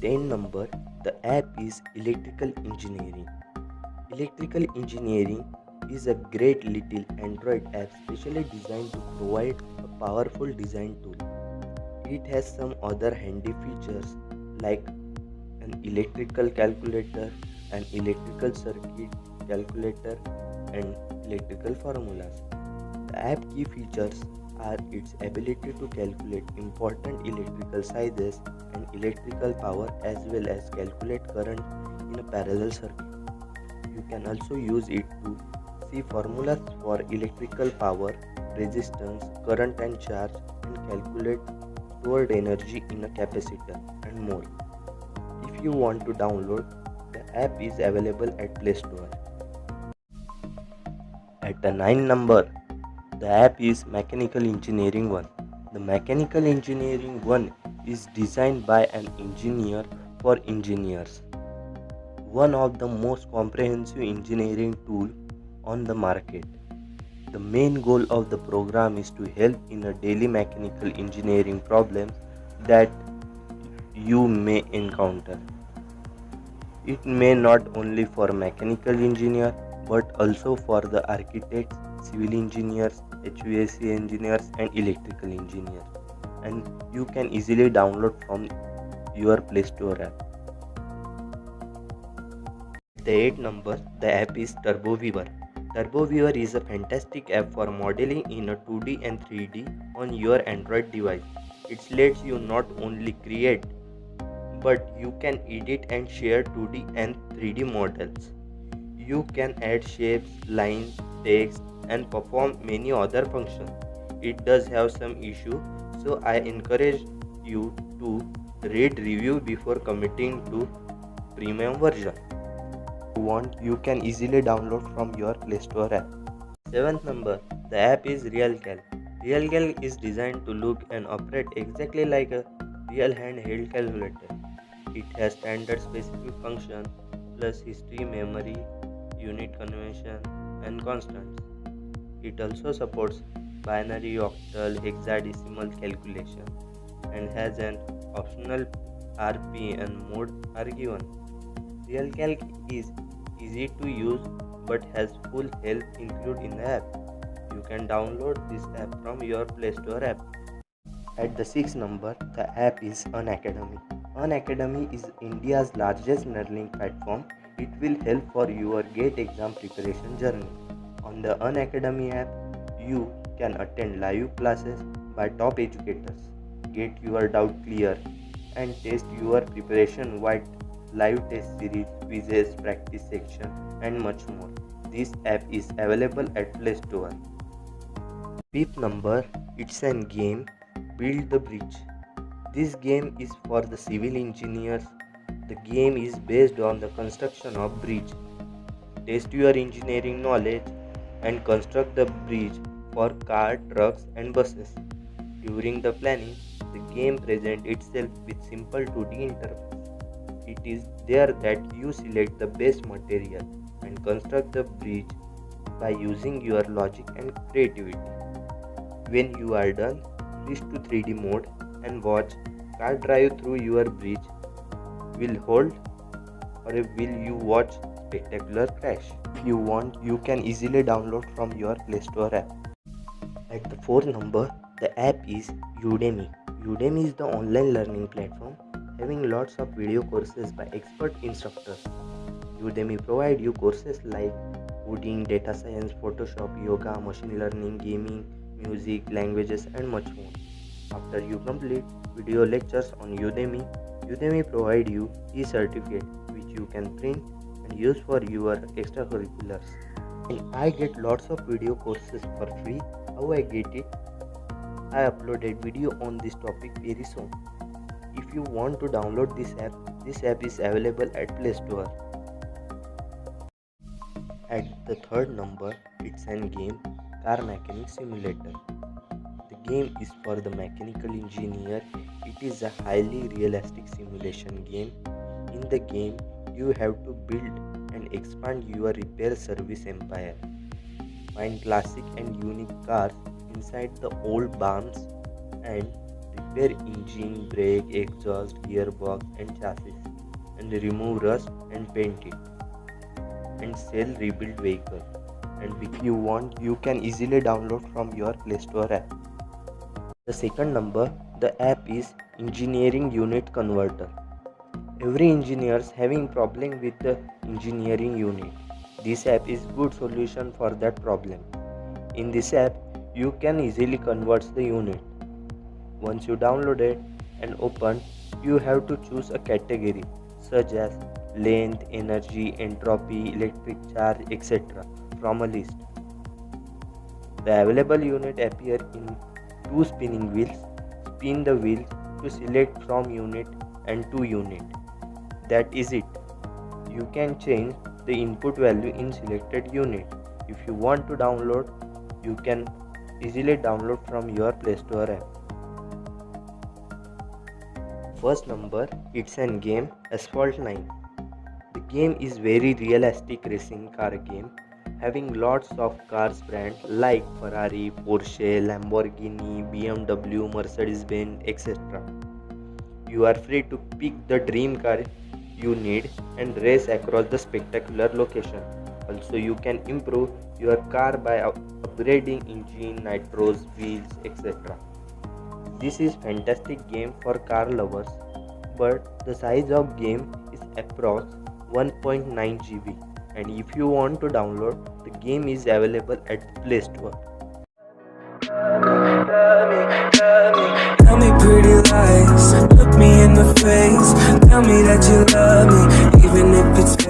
10 number, the app is electrical engineering. Electrical engineering is a great little Android app specially designed to provide a powerful design tool. It has some other handy features like an electrical calculator, an electrical circuit calculator, and electrical formulas. The app key features are its ability to calculate important electrical sizes and electrical power as well as calculate current in a parallel circuit. You can also use it to see formulas for electrical power, resistance, current and charge, and calculate stored energy in a capacitor and more. If you want to download, the app is available at Play Store. At the 9 number, the app is Mechanical Engineering 1. The Mechanical Engineering 1 is designed by an engineer for engineers. One of the most comprehensive engineering tool on the market. The main goal of the program is to help in a daily mechanical engineering problems that you may encounter. It may not only for mechanical engineer but also for the architects, civil engineers, HVAC engineers and electrical engineers. And you can easily download from your Play Store app. The 8 number, the app is TurboViewer. TurboViewer is a fantastic app for modeling in a 2D and 3D on your Android device. It lets you not only create but you can edit and share 2D and 3D models. You can add shapes, lines, text and perform many other functions. It does have some issue, so I encourage you to read review before committing to premium version. If you want, you can easily download from your Play Store app. 7th number, the app is RealCal. RealCal is designed to look and operate exactly like a real handheld calculator. It has standard specific function plus history, memory, unit convention and constants. It also supports binary, octal, hexadecimal calculation and has an optional RP and mode are given. RealCalc is easy to use but has full help included in the app. You can download this app from your Play Store app. At the 6th number, the app is Unacademy. Unacademy is India's largest learning platform. It will help for your GATE exam preparation journey. On the Unacademy app, you can attend live classes by top educators, get your doubt clear, and test your preparation with live test series, quizzes, practice section, and much more. This app is available at Play Store. 5th number, it's a game, Build the Bridge. This game is for the civil engineers. The game is based on the construction of bridge. Test your engineering knowledge and construct the bridge for car, trucks and buses. During the planning, the game presents itself with simple 2D interface. It is there that you select the best material and construct the bridge by using your logic and creativity. When you are done, switch to 3D mode and watch car drive through your bridge. Will hold or will you watch spectacular crash? If you want, you can easily download from your Play Store app. At the 4th number, the app is Udemy. Udemy is the online learning platform having lots of video courses by expert instructors. Udemy provide you courses like coding, data science, Photoshop, yoga, machine learning, gaming, music, languages and much more. After you complete video lectures on Udemy, Udemy provide you e-certificate which you can print and use for your extracurriculars. And I get lots of video courses for free. How I get it? I uploaded video on this topic very soon. If you want to download this app is available at Play Store. At the 3rd number, it's an game, Car Mechanic Simulator. The game is for the mechanical engineer. It is a highly realistic simulation game. In the game, you have to build and expand your repair service empire. Find classic and unique cars inside the old barns and Compare engine, brake, exhaust, gearbox and chassis and remove rust and paint it and sell rebuilt vehicle. And if you want, you can easily download from your Play Store app. The second number, the app is Engineering Unit Converter. Every engineer is having problem with the engineering unit. This app is good solution for that problem. In this app, you can easily convert the unit. Once you download it and open, you have to choose a category such as length, energy, entropy, electric charge, etc. from a list. The available unit appear in two spinning wheels. Spin the wheel to select from unit and to unit. That is it. You can change the input value in selected unit. If you want to download, you can easily download from your Play Store app. First number, it's an game Asphalt 9. The game is very realistic racing car game, having lots of cars brand like Ferrari, Porsche, Lamborghini, BMW, Mercedes-Benz, etc. You are free to pick the dream car you need and race across the spectacular location. Also, you can improve your car by upgrading engine, nitros, wheels, etc. This is fantastic game for car lovers, but the size of game is approx 1.9 GB, and if you want to download, the game is available at the Play Store. Tell me pretty lies, look me in the face, tell me that you love me, even if it's